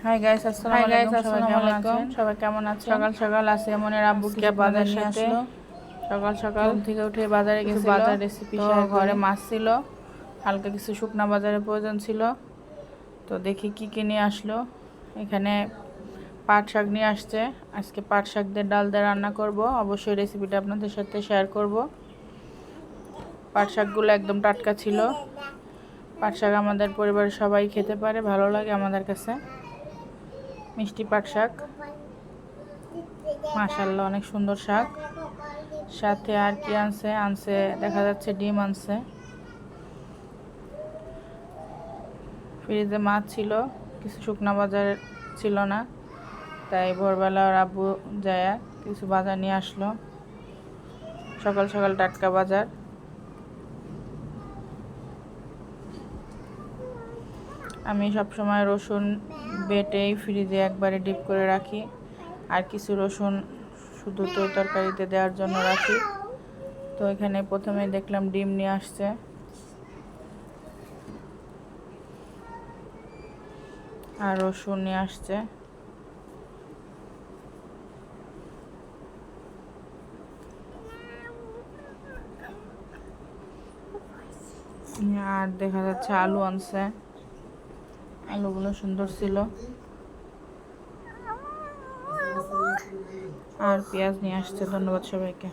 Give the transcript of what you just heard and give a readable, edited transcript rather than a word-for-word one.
Hi guys, আসসালামু আলাইকুম। সবাই কেমন আছেন? সকাল সকাল আসিয়া মনের আব্বু কিছু বাজার নিয়ে আসলো। সকাল সকাল ঘুম থেকে উঠে বাজারে গেছিল। বাজার রেসিপি ঘরে মাছ ছিল, হালকা কিছু শুকনা বাজারের প্রয়োজন ছিল। তো দেখি কি কি নিয়ে আসলো। এখানে পাট শাক নিয়ে আসছে। আজকে পাট শাক দিয়ে ডাল দিয়ে রান্না করব। অবশ্যই রেসিপিটা আপনাদের সাথে শেয়ার করব। পাট শাকগুলো একদম টাটকা ছিল। পাট শাক আমাদের পরিবারের সবাই খেতে পারে, ভালো লাগে আমাদের কাছে। মিষ্টি পাট শাক, মাশাআল্লাহ অনেক সুন্দর শাক। সাথে আর কি আনছে দেখা যাচ্ছে ডিম আনছে। ফ্রিজে মাছ ছিল, কিছু শুকনা বাজার ছিল না, তাই ভোরবেলা আর আব্বু যায় কিছু বাজার নিয়ে আসলো। সকাল সকাল টাটকা বাজার। আমি সবসময় রসুন বেটেই ফ্রিজে একবারে ডিপ করে রাখি, আর কিছু রসুন শুধু তরকারিতে দেওয়ার জন্য রাখি। তো এখানে প্রথমে দেখলাম ডিম নিয়ে আসছে, আর রসুন নিয়ে আসছে। আর দেখা যাচ্ছে আলু আনছে, আলুগুলো সুন্দর ছিল। আর পেঁয়াজ নিয়ে আসছে। ধন্যবাদ সবাইকে।